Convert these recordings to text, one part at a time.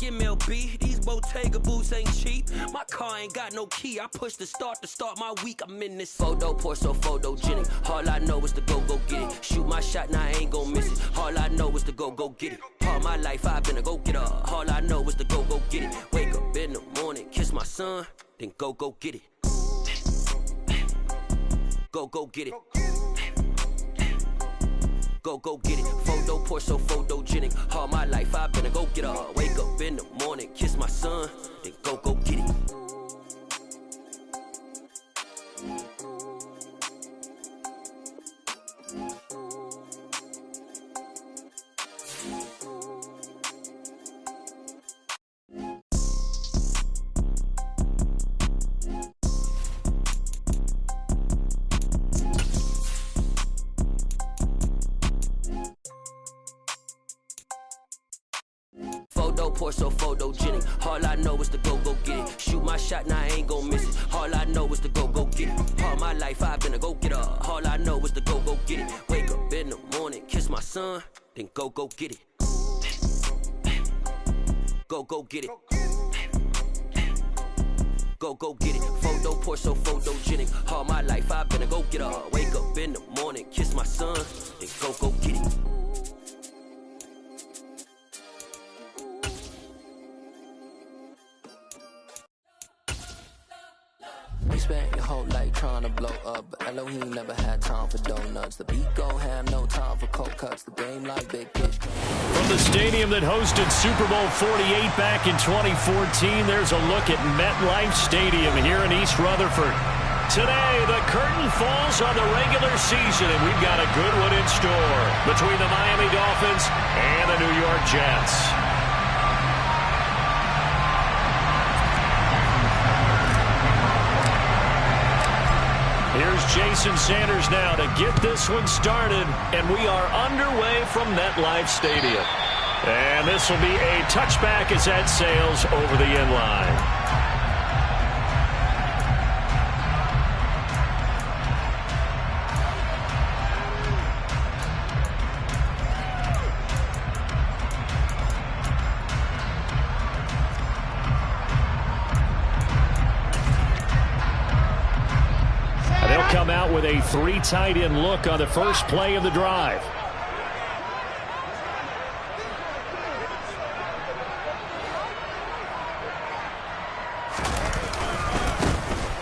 MLB. These Bottega boots ain't cheap. My car ain't got no key. I push the start to start my week. I'm in this photo, pour so photogenic. All I know is to go get it. Shoot my shot, now I ain't gon' miss it. All I know is to go get it. All my life I've been a go-getter. All I know is to go get it. Wake up in the morning, kiss my son, then go get it. Go get it. Go get it. Photo, pour so photogenic. All my life I've been a go-getter. Wake up in the morning, kiss my son, then go get it. Pour so photogenic. All I know is to go get it. Shoot my shot, now I ain't gon' miss it. All I know is to go get it. All my life I've been a go-getter. All I know is to go get it. Wake up in the morning, kiss my son, then go get it. Go get it. Go get it. Photo, pour so photogenic. All my life I've been a go-getter. Wake up in the morning, kiss my son, then go get it. You spent your whole life trying to blow up, but Elohim never had time for donuts. The beat gon' have no time for cold cuts. The game like big pitch. From the stadium that hosted Super Bowl 48 back in 2014, there's a look at MetLife Stadium here in East Rutherford. Today, the curtain falls on the regular season, and we've got a good one in store between the Miami Dolphins and the New York Jets. Here's Jason Sanders now to get this one started, and we are underway from MetLife Stadium. And this will be a touchback as that sails over the end line. Come out with a three tight end look on the first play of the drive.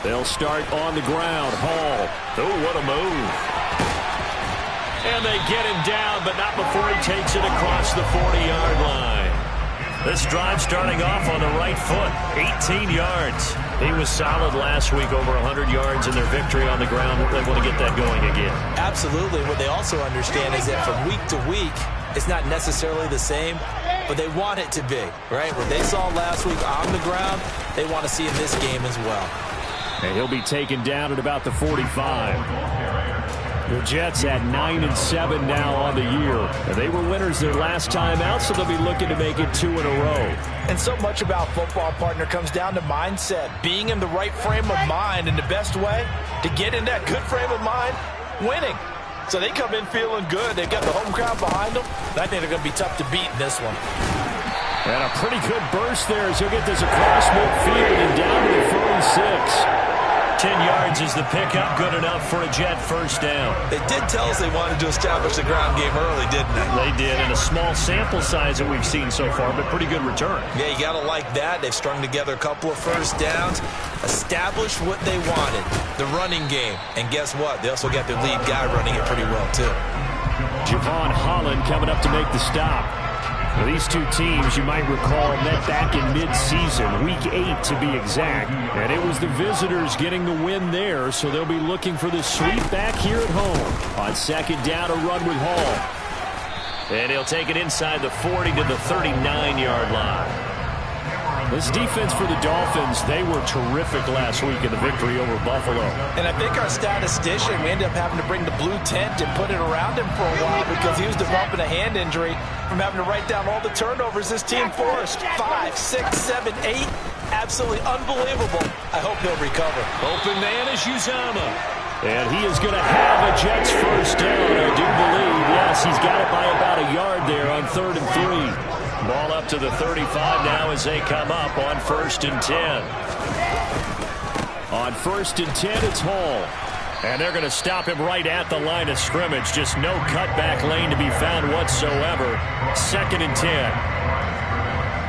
They'll start on the ground. Hall. Oh, what a move. And they get him down, but not before he takes it across the 40-yard line. This drive starting off on the right foot, 18 yards. He was solid last week, over 100 yards in their victory on the ground. They want to get that going again. Absolutely. What they also understand is that from week to week, it's not necessarily the same, but they want it to be, right? What they saw last week on the ground, they want to see in this game as well. And he'll be taken down at about the 45. The Jets at 9-7 now on the year. And they were winners their last time out, so they'll be looking to make it 2 in a row. And so much about football, partner, comes down to mindset. Being in the right frame of mind, and the best way to get in that good frame of mind, winning. So they come in feeling good. They've got the home crowd behind them. I think they're going to be tough to beat in this one. And a pretty good burst there as he'll get this across midfield and down to the 46. 10 yards is the pickup, good enough for a Jet first down. They did tell us they wanted to establish the ground game early, didn't they? They did, in a small sample size that we've seen so far, but pretty good return. Yeah, you got to like that. They've strung together a couple of first downs, established what they wanted, the running game. And guess what? They also got their lead guy running it pretty well, too. Javon Holland coming up to make the stop. Now, these two teams, you might recall, met back in mid-season, week 8 to be exact. And it was the visitors getting the win there, so they'll be looking for the sweep back here at home. On second down, a run with Hall. And he'll take it inside the 40 to the 39-yard line. This defense for the Dolphins, they were terrific last week in the victory over Buffalo. And I think our statistician, we ended up having to bring the blue tent and put it around him for a while because he was developing a hand injury from having to write down all the turnovers this team forced. 5, 6, 7, 8. Absolutely unbelievable. I hope he'll recover. Open man is Uzomah. And he is going to have a Jets first down, I do believe. Yes, he's got it by about a yard there on 3rd and 3. Ball up to the 35 now as they come up on 1st and 10. On 1st and 10, it's Hall. And they're going to stop him right at the line of scrimmage. Just no cutback lane to be found whatsoever. 2nd and 10.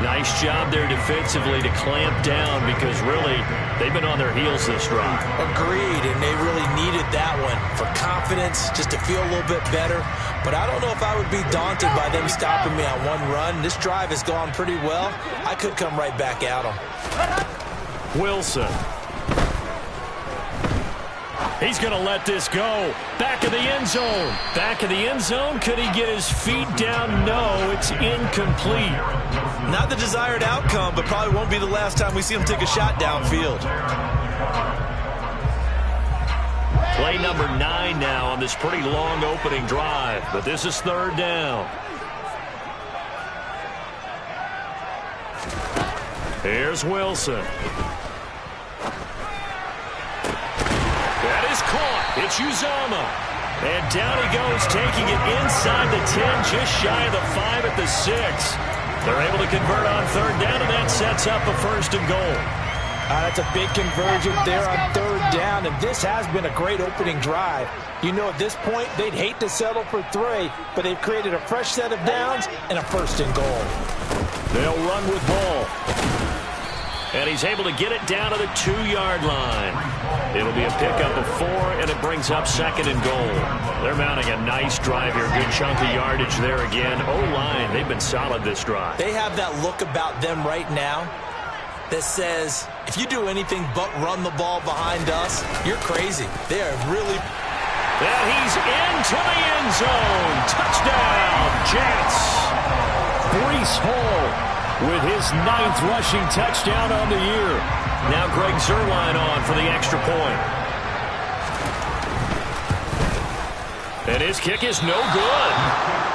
Nice job there defensively to clamp down because really they've been on their heels this drive. Agreed, and they really needed that one for confidence, just to feel a little bit better. But I don't know if I would be daunted by them stopping me on one run. This drive has gone pretty well. I could come right back at them. Wilson. He's going to let this go. Back of the end zone. Back of the end zone. Could he get his feet down? No, it's incomplete. Not the desired outcome, but probably won't be the last time we see him take a shot downfield. Play number 9 now on this pretty long opening drive, but this is 3rd down. Here's Wilson. That is caught. It's Uzomah. And down he goes, taking it inside the 10, just shy of the 5 at the 6. They're able to convert on 3rd down, and that sets up a 1st and goal. That's a big conversion there on 3rd down, and this has been a great opening drive. You know, at this point, they'd hate to settle for 3, but they've created a fresh set of downs and a 1st and goal. They'll run with ball. And he's able to get it down to the 2-yard line. It'll be a pickup of 4, and it brings up 2nd and goal. They're mounting a nice drive here. Good chunk of yardage there again. O-line, they've been solid this drive. They have that look about them right now that says, if you do anything but run the ball behind us, you're crazy. They are really... And he's into the end zone. Touchdown, Jets. Breece Hall with his 9th rushing touchdown on the year. Now Greg Zuerlein on for the extra point. And his kick is no good.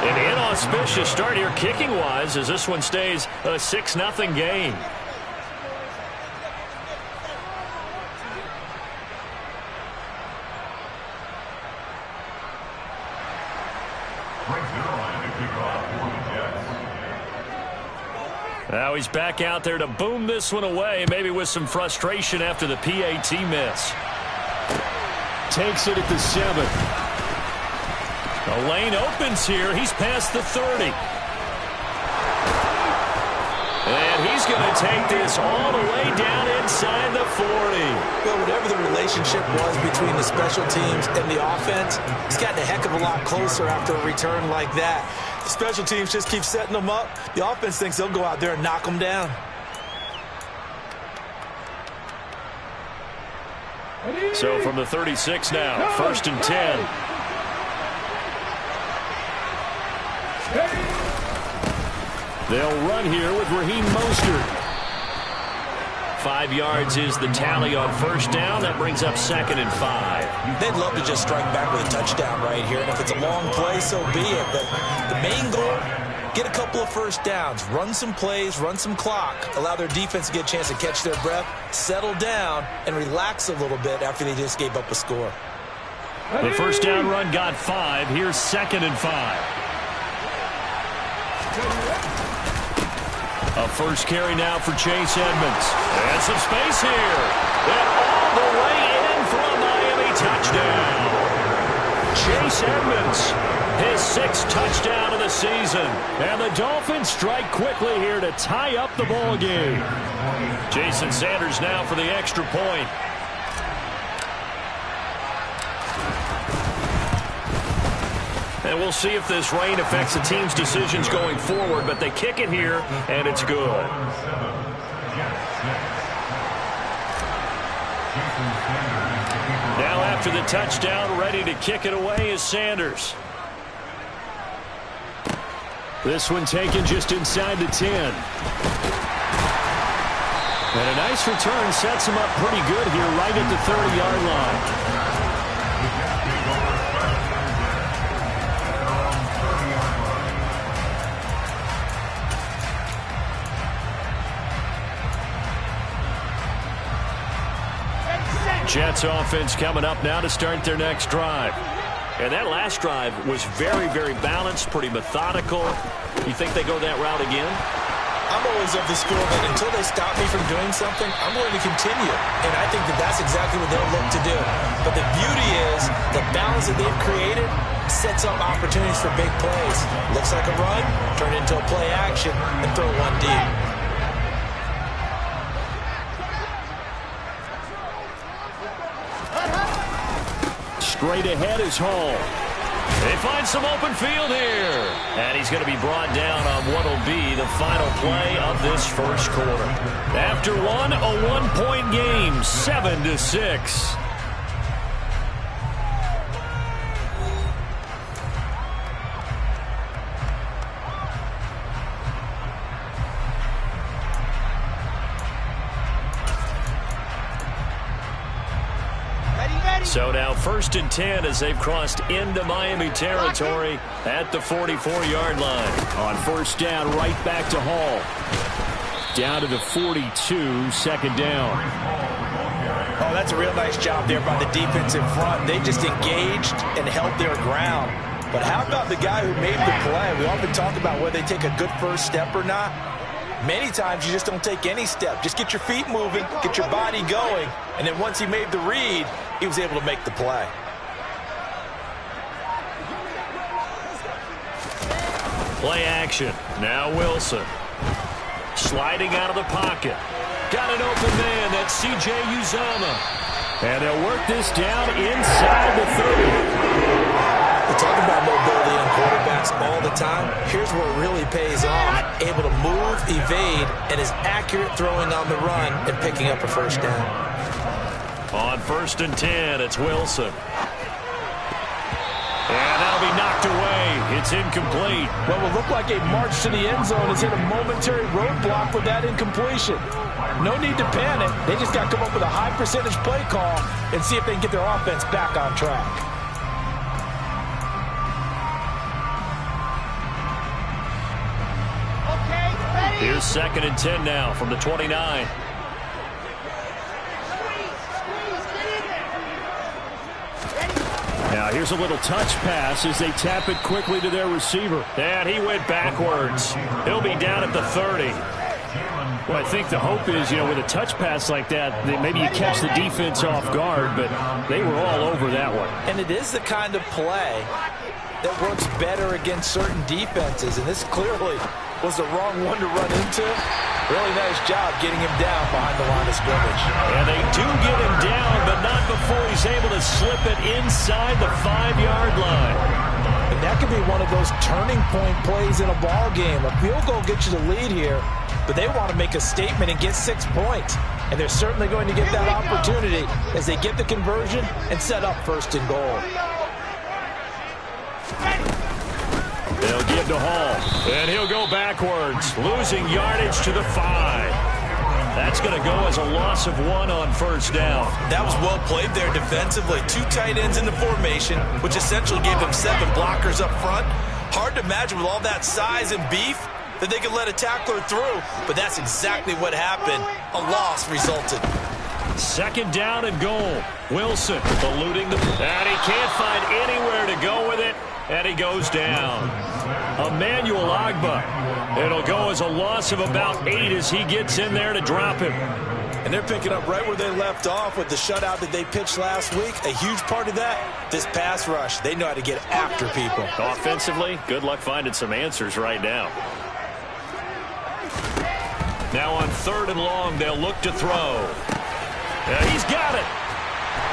An inauspicious start here kicking-wise as this one stays a 6-0 game. Now he's back out there to boom this one away, maybe with some frustration after the PAT miss. Takes it at the 7. The lane opens here. He's past the 30. And he's going to take this all the way down inside the 40. Well, whatever the relationship was between the special teams and the offense, it's gotten a heck of a lot closer after a return like that. The special teams just keep setting them up. The offense thinks they'll go out there and knock them down. So from the 36 now, 1st and 10. They'll run here with Raheem Mostert. 5 yards is the tally on 1st down. That brings up 2nd and 5. They'd love to just strike back with a touchdown right here. And if it's a long play, so be it. But the main goal, get a couple of 1st downs, run some plays, run some clock, allow their defense to get a chance to catch their breath, settle down, and relax a little bit after they just gave up a score. The 1st down run got 5. Here's 2nd and 5. A first carry now for Chase Edmonds. And some space here. And all the way in for a Miami touchdown. Chase Edmonds, his 6th touchdown of the season. And the Dolphins strike quickly here to tie up the ball game. Jason Sanders now for the extra point. And we'll see if this rain affects the team's decisions going forward, but they kick it here, and it's good. Now after the touchdown, ready to kick it away is Sanders. This one taken just inside the 10. And a nice return sets him up pretty good here right at the 30-yard line. Jets offense coming up now to start their next drive. And that last drive was very, very balanced, pretty methodical. You think they go that route again? I'm always of the school that until they stop me from doing something, I'm going to continue. And I think that that's exactly what they'll look to do. But the beauty is the balance that they've created sets up opportunities for big plays. Looks like a run, turn it into a play action, and throw one deep. Straight ahead is Hall. They find some open field here. And he's going to be brought down on what will be the final play of this first quarter. After one, a one-point game, 7-6. So now 1st and 10 as they've crossed into Miami territory at the 44-yard line. On first down, right back to Hall. Down to the 42, second down. Oh, that's a real nice job there by the defense in front. They just engaged and held their ground. But how about the guy who made the play? We often talk about whether they take a good first step or not. Many times you just don't take any step. Just get your feet moving, get your body going, and then once he made the read, he was able to make the play. Play action. Now Wilson. Sliding out of the pocket. Got an open man. That's C.J. Uzomah. And they'll work this down inside the 30. We talk about mobility on quarterbacks all the time. Here's where it really pays off. Able to move, evade, and is accurate throwing on the run and picking up a first down. On 1st and 10, it's Wilson. And that'll be knocked away. It's incomplete. What will look like a march to the end zone is hit a momentary roadblock with that incompletion. No need to panic. They just got to come up with a high percentage play call and see if they can get their offense back on track. Here's 2nd and 10 now from the 29. Now here's a little touch pass as they tap it quickly to their receiver. And he went backwards. He'll be down at the 30. Well, I think the hope is, with a touch pass like that, maybe you catch the defense off guard, but they were all over that one. And it is the kind of play that works better against certain defenses, and this clearly was the wrong one to run into. Really nice job getting him down behind the line of scrimmage. And they do get him down, but not before he's able to slip it inside the 5-yard line. And that could be one of those turning point plays in a ball game. A field goal gets you the lead here, but they want to make a statement and get 6 points. And they're certainly going to get that opportunity as they get the conversion and set up 1st and goal. They'll give to Hall, and he'll go backwards, losing yardage to the 5. That's going to go as a loss of 1 on 1st down. That was well played there defensively. 2 tight ends in the formation, which essentially gave them 7 blockers up front. Hard to imagine with all that size and beef that they could let a tackler through, but that's exactly what happened. A loss resulted. 2nd down and goal. Wilson eluding the... And he can't find anywhere to go with it. And he goes down. Emmanuel Ogbah. It'll go as a loss of about 8 as he gets in there to drop him. And they're picking up right where they left off with the shutout that they pitched last week. A huge part of that, this pass rush. They know how to get after people. Offensively, good luck finding some answers right now. Now on 3rd and long, they'll look to throw. And he's got it.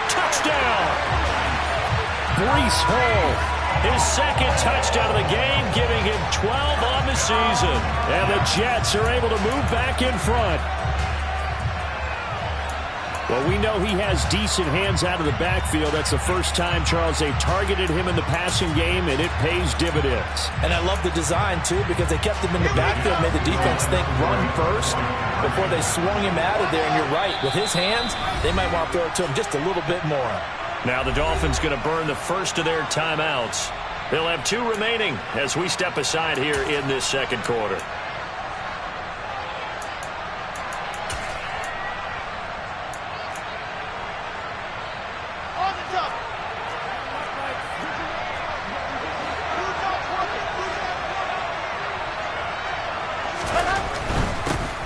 Touchdown. Breece Hall. His 2nd touchdown of the game, giving him 12 on the season. And the Jets are able to move back in front. Well, we know he has decent hands out of the backfield. That's the first time, Charles, they targeted him in the passing game, and it pays dividends. And I love the design, too, because they kept him in the backfield, made the defense think run first before they swung him out of there. And you're right, with his hands, they might want to throw it to him just a little bit more. Now the Dolphins going to burn the first of their timeouts. They'll have 2 remaining as we step aside here in this 2nd quarter.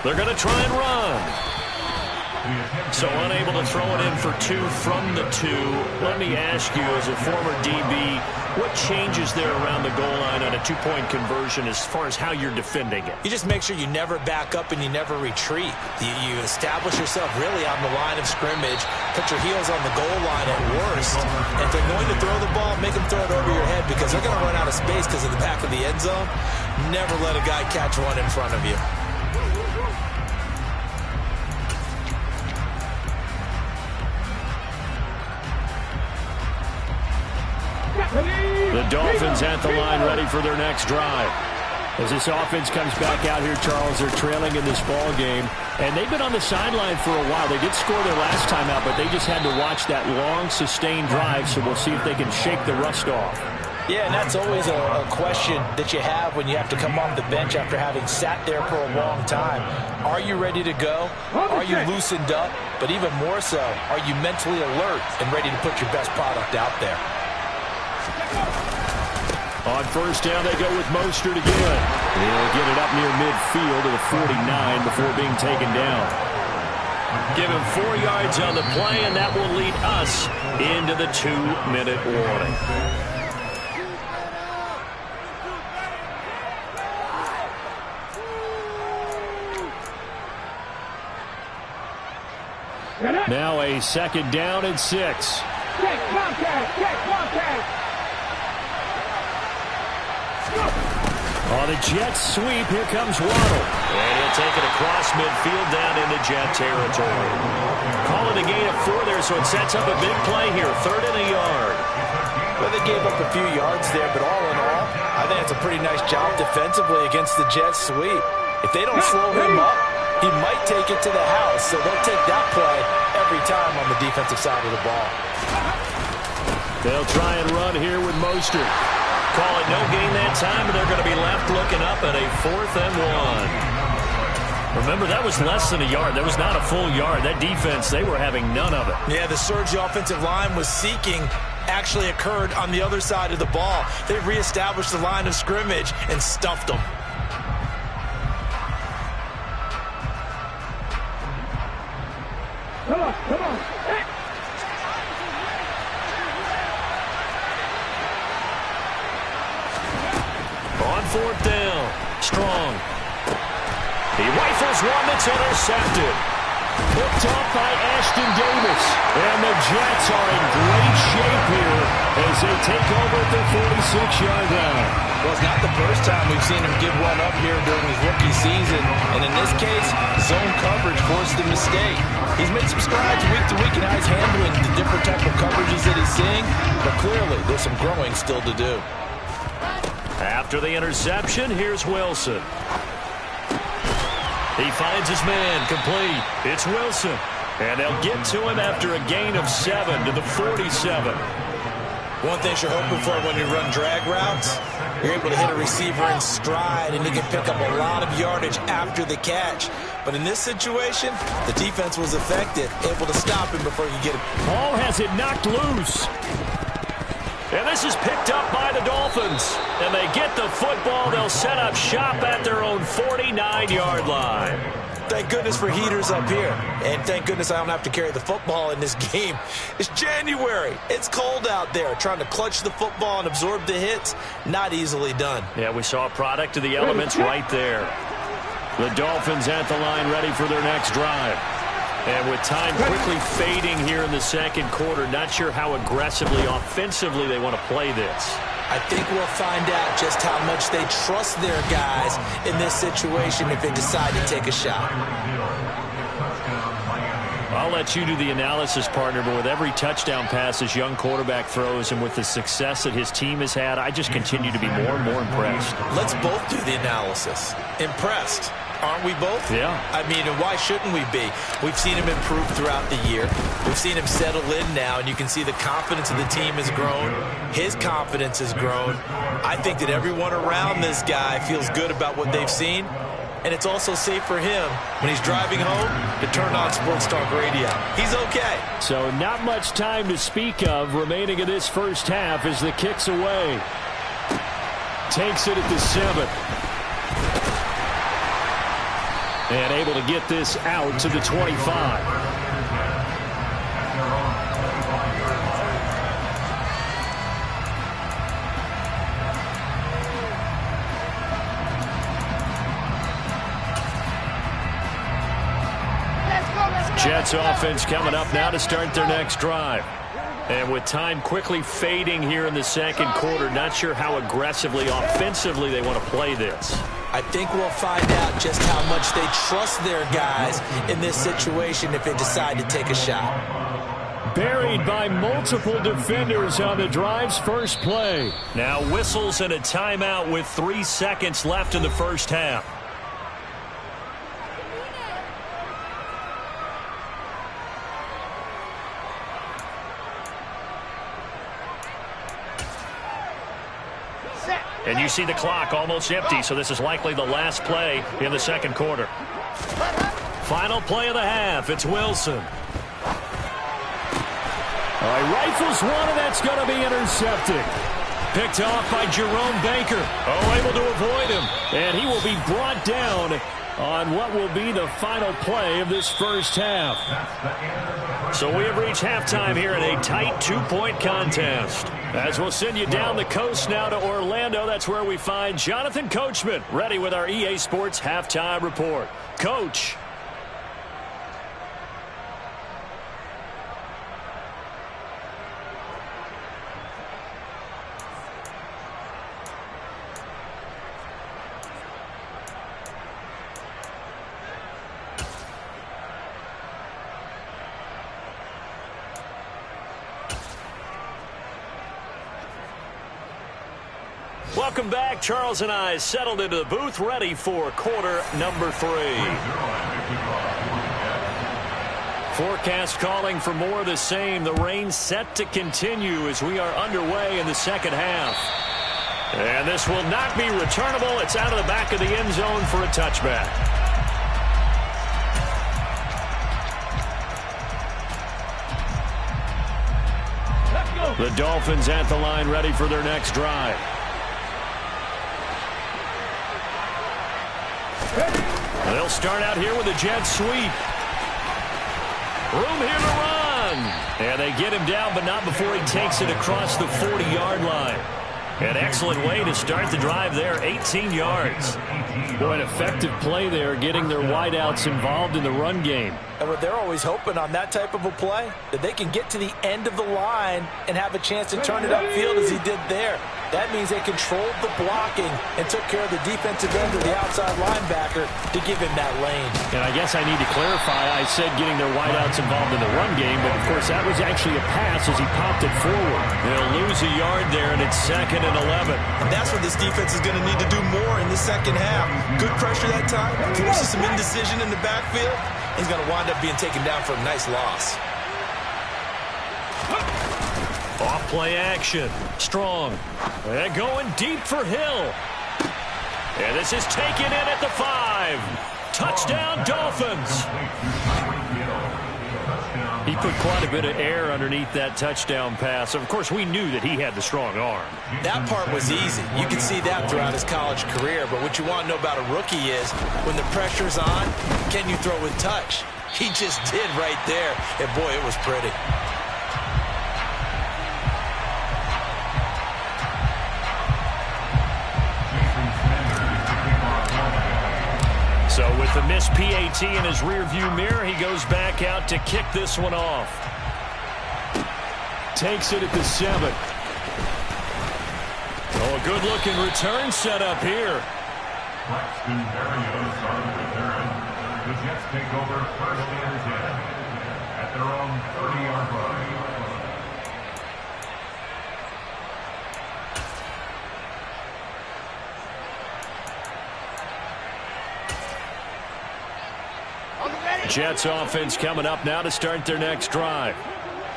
They're going to try and run. So unable to throw it in for 2 from the 2. Let me ask you, as a former DB, what changes there around the goal line on a 2-point conversion as far as how you're defending it? You just make sure you never back up and you never retreat. You establish yourself really on the line of scrimmage, put your heels on the goal line at worst. And if they're going to throw the ball, make them throw it over your head because they're going to run out of space because of the back of the end zone. Never let a guy catch one in front of you. The Dolphins at the line, ready for their next drive. As this offense comes back out here, Charles, they're trailing in this ball game, and they've been on the sideline for a while. They did score their last time out, but they just had to watch that long, sustained drive, so we'll see if they can shake the rust off. Yeah, and that's always a question that you have when you have to come off the bench after having sat there for a long time. Are you ready to go? Are you loosened up? But even more so, are you mentally alert and ready to put your best product out there? On first down, they go with Mostert again. He'll get it up near midfield to the 49 before being taken down. Give him 4 yards on the play, and that will lead us into the 2-minute warning. Now a 2nd down and 6. On the Jets sweep, here comes Waddle. And he'll take it across midfield down into Jet territory. Call it a gain of 4 there, so it sets up a big play here. 3rd and a yard. Well, they gave up a few yards there, but all in all, I think it's a pretty nice job defensively against the Jets sweep. If they don't slow him up, he might take it to the house, so they'll take that play every time on the defensive side of the ball. They'll try and run here with Mostert. Call it no gain that time, and they're going to be left looking up at a 4th and 1. Remember, that was less than a yard. That was not a full yard. That defense, they were having none of it. Yeah, the surge the offensive line was seeking actually occurred on the other side of the ball. They reestablished the line of scrimmage and stuffed them. Come on, come on. On 4th down, Strong. He rifles one that's intercepted. Picked off by Ashton Davis. And the Jets are in great shape here as they take over at the 46-yard line. Well, it's not the first time we've seen him give one up here during his rookie season. And in this case, zone coverage forced the mistake. He's made some strides week to week in how he's handling the different type of coverages that he's seeing. But clearly, there's some growing still to do. After the interception, here's Wilson. He finds his man, complete. It's Wilson. And they'll get to him after a gain of 7 to the 47. One thing you're hoping for when you run drag routes, you're able to hit a receiver in stride, and he can pick up a lot of yardage after the catch. But in this situation, the defense was effective, able to stop him before you get it. Ball has it knocked loose. And this is picked up by the Dolphins. And they get the football. They'll set up shop at their own 49-yard line. Thank goodness for heaters up here. And thank goodness I don't have to carry the football in this game. It's January. It's cold out there. Trying to clutch the football and absorb the hits, not easily done. Yeah, we saw a product of the elements right there. The Dolphins at the line ready for their next drive. And with time quickly fading here in the 2nd quarter, not sure how aggressively, offensively they want to play this. I think we'll find out just how much they trust their guys in this situation if they decide to take a shot. I'll let you do the analysis, partner, but with every touchdown pass this young quarterback throws and with the success that his team has had, I just continue to be more and more impressed. Let's both do the analysis. Impressed. Aren't we both? Yeah. I mean, and why shouldn't we be? We've seen him improve throughout the year. We've seen him settle in now, and you can see the confidence of the team has grown. His confidence has grown. I think that everyone around this guy feels good about what they've seen, and it's also safe for him when he's driving home to turn on Sports Talk Radio. He's okay. So not much time to speak of remaining in this first half as the kick's away. Takes it at the 7. And able to get this out to the 25. Jets offense coming up now to start their next drive. And with time quickly fading here in the second quarter, not sure how aggressively, offensively they want to play this. I think we'll find out just how much they trust their guys in this situation if they decide to take a shot. Buried by multiple defenders on the drive's first play. Now whistles and a timeout with 3 seconds left in the first half. And you see the clock almost empty, so this is likely the last play in the second quarter. Final play of the half. It's Wilson. All right, rifles one, and that's going to be intercepted. Picked off by Jerome Baker. Oh, able to avoid him. And he will be brought down on what will be the final play of this first half. So we have reached halftime here in a tight 2-point contest. As we'll send you down the coast now to Orlando, that's where we find Jonathan Coachman, ready with our EA Sports Halftime Report. Coach. Welcome back. Charles and I settled into the booth, ready for quarter number 3. Forecast calling for more of the same. The rain set to continue as we are underway in the second half. And this will not be returnable. It's out of the back of the end zone for a touchback. The Dolphins at the line, ready for their next drive. They'll start out here with a jet sweep. Room here to run. And they get him down, but not before he takes it across the 40-yard line. An excellent way to start the drive there, 18 yards. Boy, an effective play there, getting their wideouts involved in the run game. And what they're always hoping on that type of a play, that they can get to the end of the line and have a chance to turn it upfield as he did there. That means they controlled the blocking and took care of the defensive end of the outside linebacker to give him that lane. And I guess I need to clarify, I said getting their wideouts involved in the run game, but of course that was actually a pass as he popped it forward. They'll lose a yard there, and it's 2nd and 11. And that's what this defense is going to need to do more in the second half. Good pressure that time, forces some indecision in the backfield. He's going to wind up being taken down for a nice loss. Off play action. Strong. And going deep for Hill. And this is taken in at the 5. Touchdown, Dolphins. He put quite a bit of air underneath that touchdown pass. Of course, we knew that he had the strong arm. That part was easy. You can see that throughout his college career. But what you want to know about a rookie is when the pressure's on, can you throw with touch? He just did right there. And, boy, it was pretty. So with the missed PAT in his rearview mirror, he goes back out to kick this one off. Takes it at the 7. Oh, a good-looking return set up here. Braxton Berrios on the return. The Jets take over 1st and 10 at their own 30-yard line. Jets offense coming up now to start their next drive.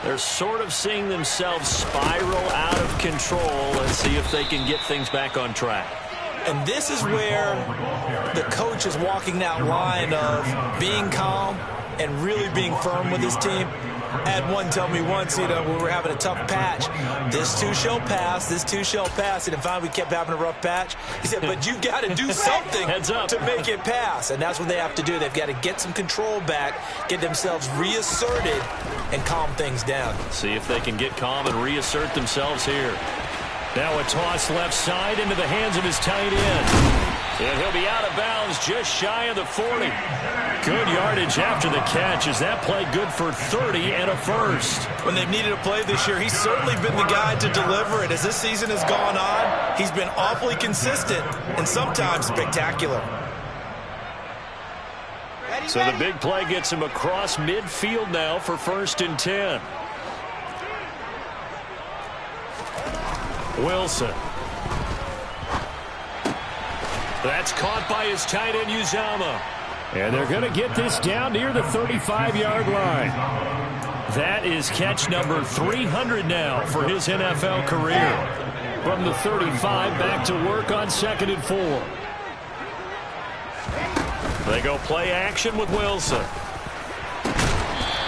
They're sort of seeing themselves spiral out of control. Let's see if they can get things back on track. And this is where the coach is walking that line of being calm and really being firm with his team. I had one tell me once, when we were having a tough patch, this too shall pass, this too shall pass. And finally we kept having a rough patch. He said, but you got to do something to make it pass. And that's what they have to do. They've got to get some control back, get themselves reasserted, and calm things down. See if they can get calm and reassert themselves here. Now a toss left side into the hands of his tight end. And he'll be out of bounds just shy of the 40. Good yardage after the catch. Is that play good for 30 and a first? When they've needed a play this year, he's certainly been the guy to deliver it. As this season has gone on, he's been awfully consistent and sometimes spectacular. So the big play gets him across midfield now for 1st and 10. Wilson. That's caught by his tight end, Uzomah. And they're going to get this down near the 35-yard line. That is catch number 300 now for his NFL career. From the 35, back to work on 2nd and 4. They go play action with Wilson.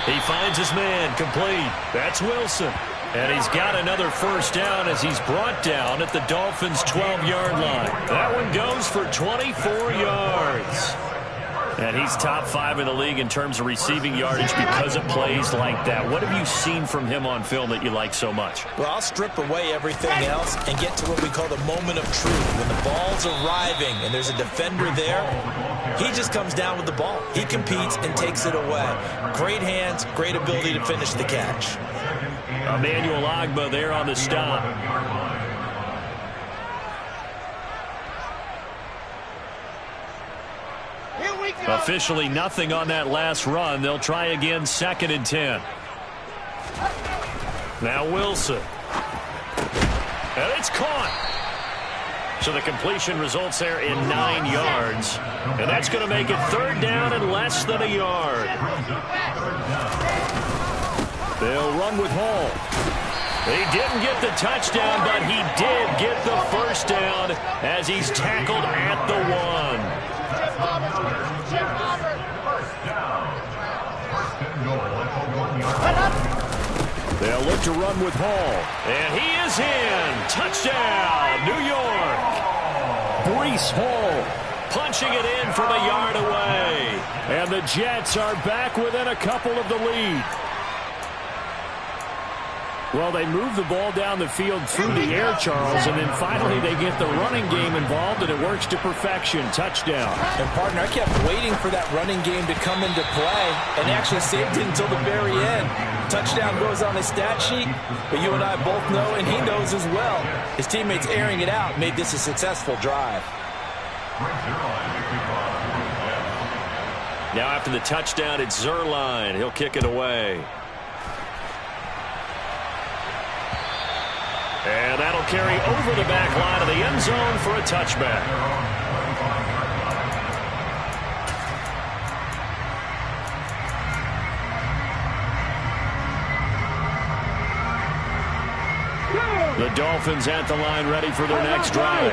He finds his man, complete. That's Wilson. And he's got another first down as he's brought down at the Dolphins' 12-yard line. That one goes for 24 yards. And he's top 5 in the league in terms of receiving yardage because of plays like that. What have you seen from him on film that you like so much? Well, I'll strip away everything else and get to what we call the moment of truth. When the ball's arriving and there's a defender there, he just comes down with the ball. He competes and takes it away. Great hands, great ability to finish the catch. Emmanuel Ogbah there on the stop. Officially nothing on that last run. They'll try again 2nd and 10. Now Wilson. And it's caught. So the completion results there in 9 yards. And that's going to make it 3rd down and less than a yard. They'll run with Hall. He didn't get the touchdown, but he did get the first down as he's tackled at the 1. They'll look to run with Hall. And he is in. Touchdown, New York. Breece Hall punching it in from a yard away. And the Jets are back within a couple of the lead. Well, they move the ball down the field through the air, Charles, and then finally they get the running game involved, and it works to perfection. Touchdown. And, partner, I kept waiting for that running game to come into play and actually saved it until the very end. Touchdown goes on his stat sheet, but you and I both know, and he knows as well, his teammates airing it out made this a successful drive. Now after the touchdown, it's Zuerlein. He'll kick it away. And that'll carry over the back line of the end zone for a touchback. The Dolphins at the line ready for their next drive.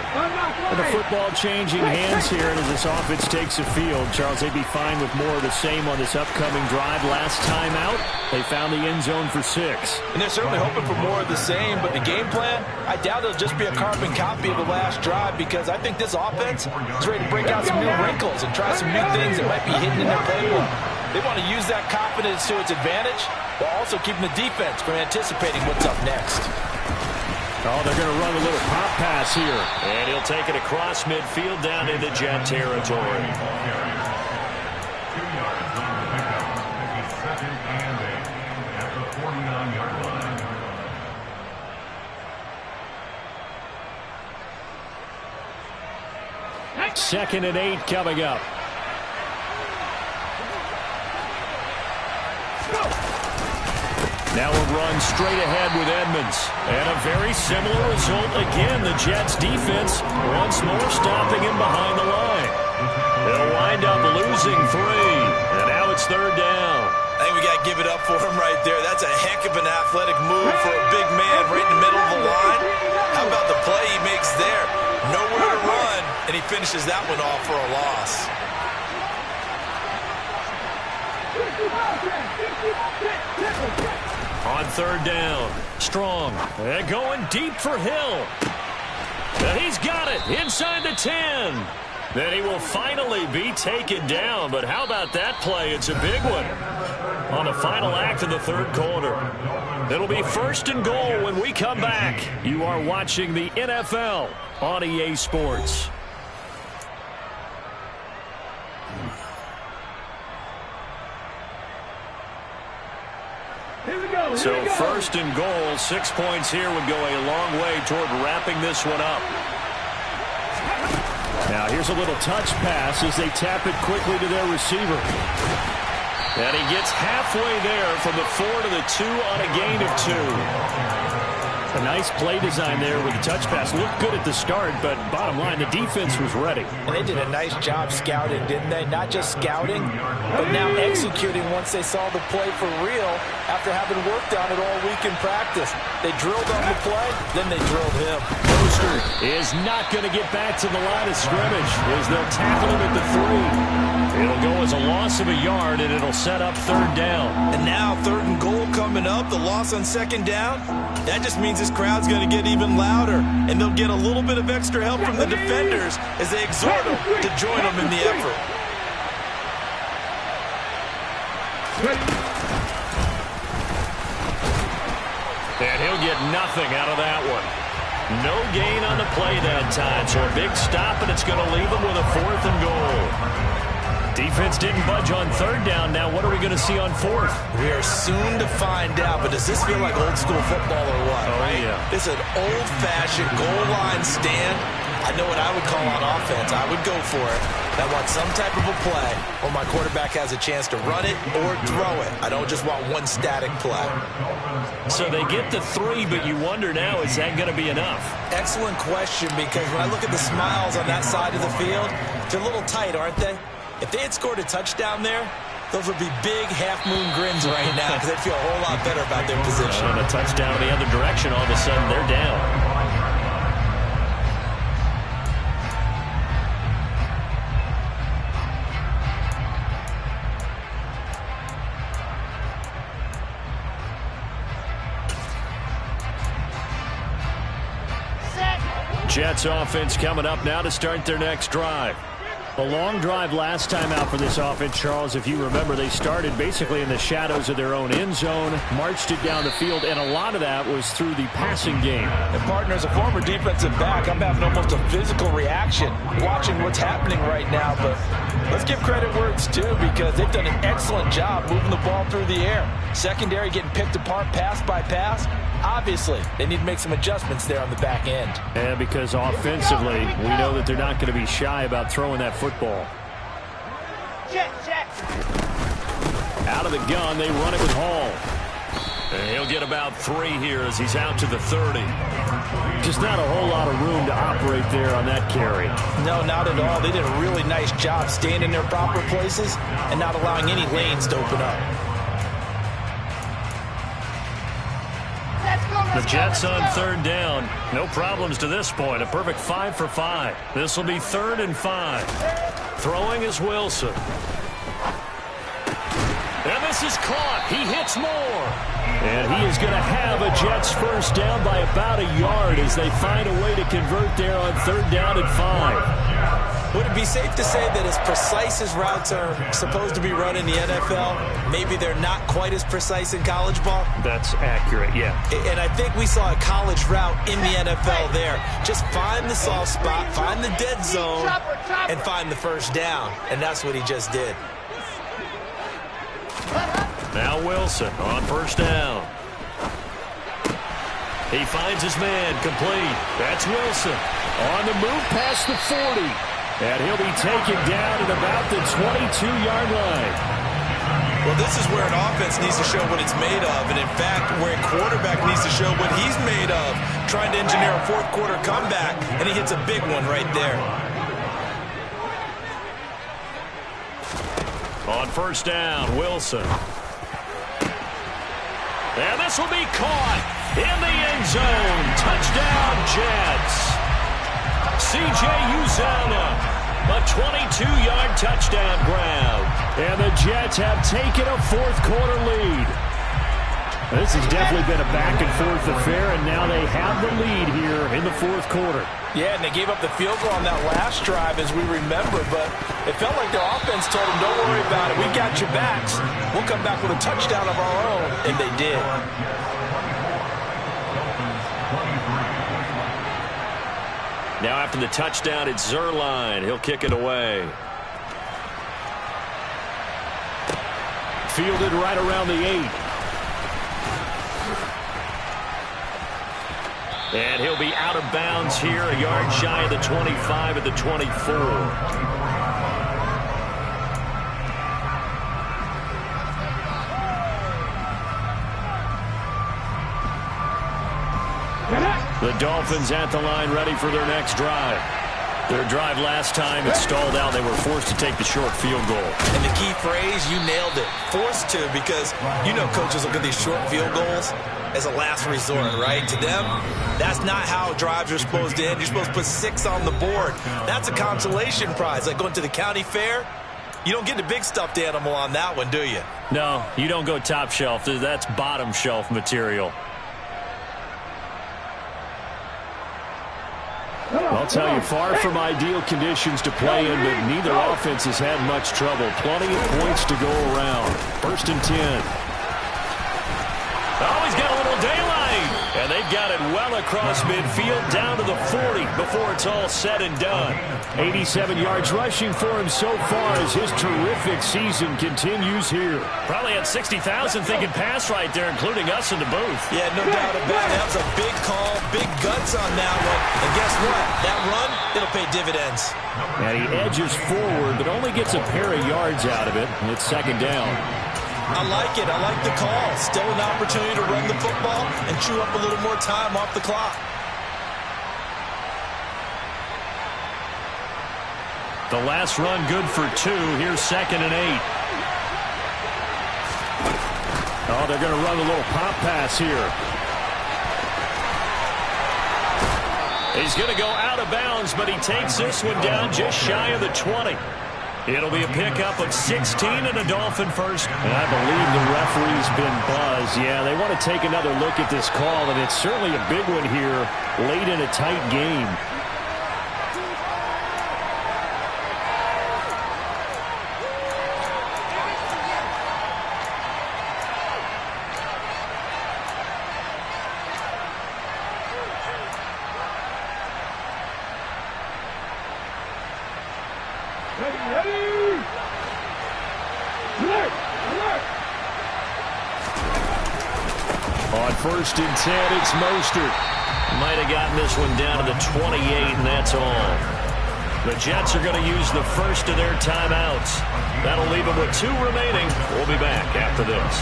And the football changing hands here as this offense takes the field. Charles, they'd be fine with more of the same on this upcoming drive. Last time out, they found the end zone for 6. And they're certainly hoping for more of the same, but the game plan, I doubt it'll just be a carbon copy of the last drive because I think this offense is ready to break out some new wrinkles and try some new things that might be hidden in their playbook. They want to use that confidence to its advantage while also keeping the defense from anticipating what's up next. Oh, they're going to run a little pop pass here. And he'll take it across midfield down into Jet territory. Second and 8 coming up. Now a run straight ahead with Edmonds. And a very similar result again. The Jets defense once more stopping him behind the line. They'll wind up losing 3. And now it's 3rd down. I think we got to give it up for him right there. That's a heck of an athletic move for a big man right in the middle of the line. How about the play he makes there? Nowhere to run, and he finishes that one off for a loss. On third down, Strong. And going deep for Hill. And he's got it inside the 10. Then he will finally be taken down. But how about that play? It's a big one on the final act of the third quarter. It'll be 1st and goal when we come back. You are watching the NFL on EA Sports. So 1st and goal, 6 points here would go a long way toward wrapping this one up. Now here's a little touch pass as they tap it quickly to their receiver. And he gets halfway there from the 4 to the 2 on a gain of 2. A nice play design there with the touch pass. Looked good at the start, but bottom line, the defense was ready. And they did a nice job scouting, didn't they? Not just scouting, but now executing once they saw the play for real after having worked on it all week in practice. They drilled on the play, then they drilled him. Poster is not going to get back to the line of scrimmage as they'll tackle him at the 3. It'll go as a loss of a yard, and it'll set up 3rd down. And now 3rd and goal coming up, the loss on 2nd down. That just means this crowd's going to get even louder, and they'll get a little bit of extra help from the defenders as they exhort them to join them in the effort. And he'll get nothing out of that one. No gain on the play that time, so a big stop, and it's going to leave them with a 4th and goal. Defense didn't budge on 3rd down. Now what are we going to see on 4th? We are soon to find out, but does this feel like old school football or what? Oh, right? Yeah. This is an old-fashioned goal line stand. I know what I would call on offense. I would go for it. I want some type of a play where my quarterback has a chance to run it or throw it. I don't just want one static play. So they get the 3, but you wonder now, is that going to be enough? Excellent question, because when I look at the smiles on that side of the field, they're a little tight, aren't they? If they had scored a touchdown there, those would be big half-moon grins right now because they'd feel a whole lot better about their position. And a touchdown in the other direction, all of a sudden they're down. Jets offense coming up now to start their next drive. A long drive last time out for this offense, Charles. If you remember, they started basically in the shadows of their own end zone, marched it down the field, and a lot of that was through the passing game. And partner, as a former defensive back, I'm having almost a physical reaction watching what's happening right now. But let's give credit where it's due, because they've done an excellent job moving the ball through the air. Secondary getting picked apart pass by pass. Obviously, they need to make some adjustments there on the back end. And because offensively, we know that they're not going to be shy about throwing that football. Out of the gun, they run it with Hall. And he'll get about 3 here as he's out to the 30. Just not a whole lot of room to operate there on that carry. No, not at all. They did a really nice job staying in their proper places and not allowing any lanes to open up. The Jets on 3rd down. No problems to this point. A perfect 5 for 5. This will be 3rd and 5. Throwing is Wilson. And this is caught. He hits more. And he is going to have a Jets first down by about a yard as they find a way to convert there on 3rd down and 5. Would it be safe to say that as precise as routes are supposed to be run in the NFL, maybe they're not quite as precise in college ball? That's accurate, yeah. And I think we saw a college route in the NFL there. Just find the soft spot, find the dead zone, and find the first down. And that's what he just did. Now Wilson on 1st down. He finds his man complete. That's Wilson on the move past the 40. And he'll be taken down at about the 22-yard line. Well, this is where an offense needs to show what it's made of. And, in fact, where a quarterback needs to show what he's made of. Trying to engineer a 4th quarter comeback, and he hits a big one right there. On 1st down, Wilson. And this will be caught in the end zone. Touchdown, Jets. C.J. Uzomah, a 22-yard touchdown grab. And the Jets have taken a fourth-quarter lead. This has definitely been a back-and-forth affair, and now they have the lead here in the fourth quarter. Yeah, and they gave up the field goal on that last drive, as we remember, but it felt like their offense told them, don't worry about it. We got your backs. We'll come back with a touchdown of our own, and they did. Now after the touchdown, it's Zuerlein. He'll kick it away. Fielded right around the 8. And he'll be out of bounds here, a yard shy of the 25 at the 24. The Dolphins at the line, ready for their next drive. Their drive last time, it stalled out. They were forced to take the short field goal. And the key phrase, you nailed it. Forced to, because you know coaches look at these short field goals as a last resort, right? To them, that's not how drives are supposed to end. You're supposed to put 6 on the board. That's a consolation prize. Like going to the county fair, you don't get the big stuffed animal on that one, do you? No, you don't go top shelf. That's bottom shelf material. I'll tell you, far from ideal conditions to play in, but neither offense has had much trouble. Plenty of points to go around. 1st and 10. Oh, he's got a little daylight. And they've got it well across midfield down to the 40 before it's all said and done. 87 yards rushing for him so far as his terrific season continues here. Probably had 60,000 thinking pass right there, including us in the booth. Yeah, no doubt about it. That was a big call, big guts on that one. And guess what? That run, it'll pay dividends. And he edges forward, but only gets a pair of yards out of it. And it's 2nd down. I like it. I like the call. Still an opportunity to run the football and chew up a little more time off the clock. The last run good for 2. Here's 2nd and 8. Oh, they're going to run a little pop pass here. He's going to go out of bounds, but he takes this one down just shy of the 20. It'll be a pickup of 16 and a Dolphin first. And I believe the referee's been buzzed. Yeah, they want to take another look at this call, and it's certainly a big one here late in a tight game. On 1st and 10, it's Mostert. Might have gotten this one down to the 28, and that's all. The Jets are going to use the first of their timeouts. That'll leave them with 2 remaining. We'll be back after this.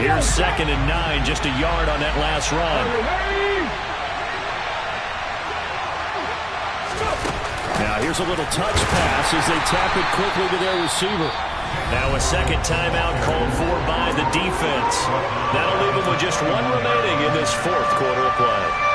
Here's 2nd and 9, just a yard on that last run. Now here's a little touch pass as they tap it quickly to their receiver. Now a second timeout called for by the defense. That'll leave them with just 1 remaining in this fourth quarter of play.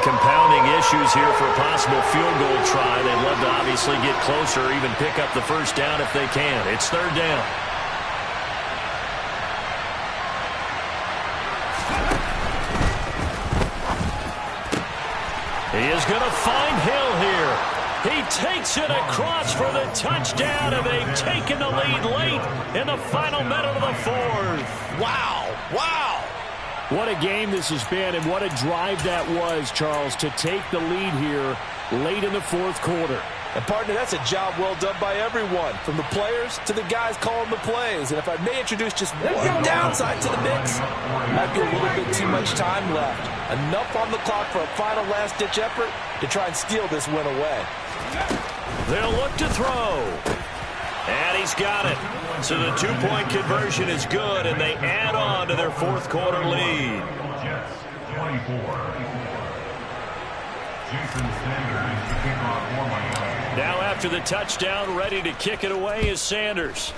Compounding issues here for a possible field goal try. They'd love to obviously get closer or even pick up the first down if they can. It's 3rd down. He is going to find Hill here. He takes it across for the touchdown, and they've taken the lead late in the final minute of the 4th. Wow. Wow. What a game this has been, and what a drive that was, Charles, to take the lead here late in the 4th quarter. And, partner, that's a job well done by everyone, from the players to the guys calling the plays. And if I may introduce just one downside to the mix, might be a little bit too much time left. Enough on the clock for a final last-ditch effort to try and steal this win away. They'll look to throw. And he's got it. So the 2-point conversion is good, and they add on to their 4th quarter lead. Jets 24, Jason Sanders to kick off for Miami. Now after the touchdown, ready to kick it away is Sanders.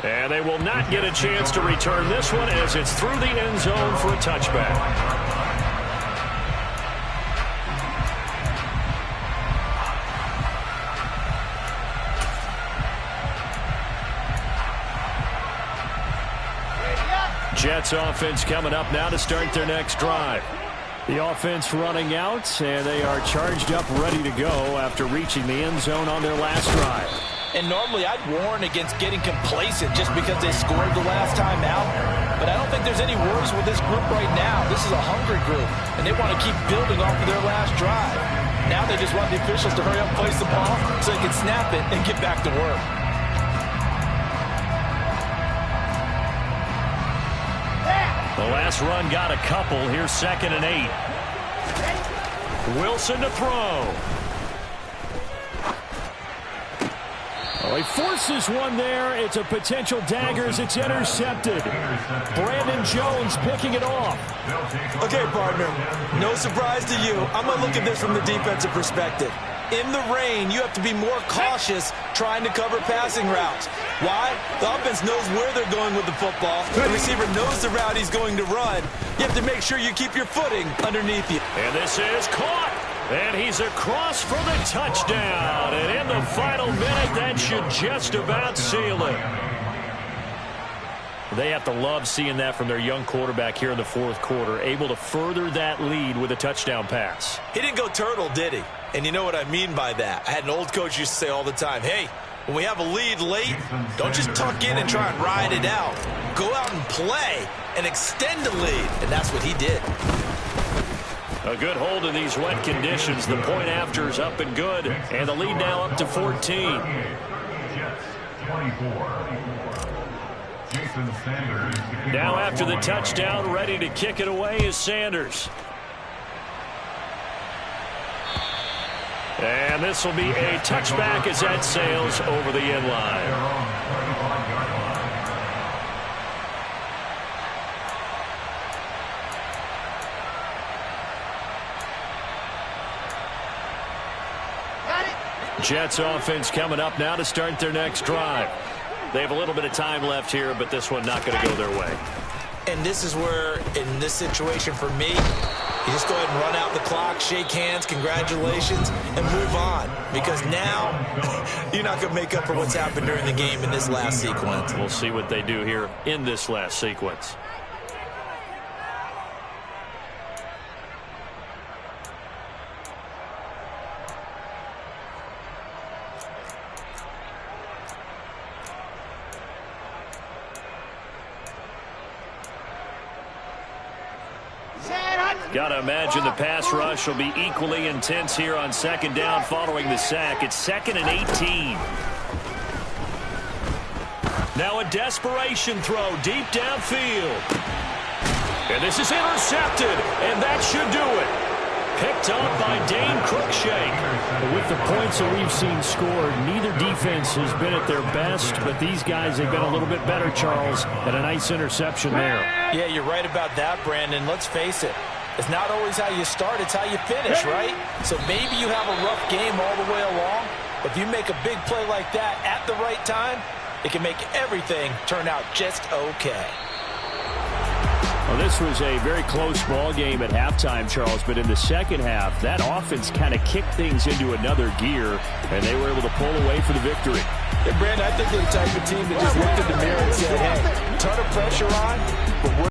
And they will not get a chance to return this one as it's through the end zone for a touchback. Jets offense coming up now to start their next drive. The offense running out, and they are charged up, ready to go after reaching the end zone on their last drive. And normally I'd warn against getting complacent just because they scored the last time out. But I don't think there's any worries with this group right now. This is a hungry group, and they want to keep building off of their last drive. Now they just want the officials to hurry up and place the ball so they can snap it and get back to work. The last run got a couple. Here's 2nd and 8. Wilson to throw. Oh, he forces one there. It's a potential dagger as it's intercepted. Brandon Jones picking it off. Okay, partner, no surprise to you. I'm going to look at this from the defensive perspective. In the rain, you have to be more cautious trying to cover passing routes. Why? The offense knows where they're going with the football. The receiver knows the route he's going to run. You have to make sure you keep your footing underneath you. And this is caught. And he's across for the touchdown. And in the final minute, that should just about seal it. They have to love seeing that from their young quarterback here in the 4th quarter, able to further that lead with a touchdown pass. He didn't go turtle, did he? And you know what I mean by that. I had an old coach used to say all the time, hey, when we have a lead late, don't just tuck in and try and ride it out. Go out and play and extend the lead. And that's what he did. A good hold in these wet conditions. The point after is up and good. And the lead now up to 14. Jets 24. Jason Sanders to kick Now off after for the Miami. touchdown, ready to kick it away is Sanders. And this will be a touchback as that sails over the end line. Their own 35-yard line. Jets offense coming up now to start their next drive. They have a little bit of time left here, but this one not going to go their way. And this is where, in this situation for me, you just go ahead and run out the clock, shake hands, congratulations, and move on. Because now, you're not going to make up for what's happened during the game in this last sequence. We'll see what they do here in this last sequence. Got to imagine the pass rush will be equally intense here on 2nd down following the sack. It's 2nd and 18. Now a desperation throw deep downfield. And this is intercepted, and that should do it. Picked up by Dane Cruikshank. With the points that we've seen scored, neither defense has been at their best, but these guys have been a little bit better, Charles, and a nice interception there. Yeah, you're right about that, Brandon. Let's face it. It's not always how you start, it's how you finish, right? So maybe you have a rough game all the way along, but if you make a big play like that at the right time, it can make everything turn out just okay. Well, this was a very close ball game at halftime, Charles, but in the second half, that offense kind of kicked things into another gear, and they were able to pull away for the victory. Yeah, Brandon, I think they're the type of team that just looked in the mirror and said, hey, ton of pressure on, but we're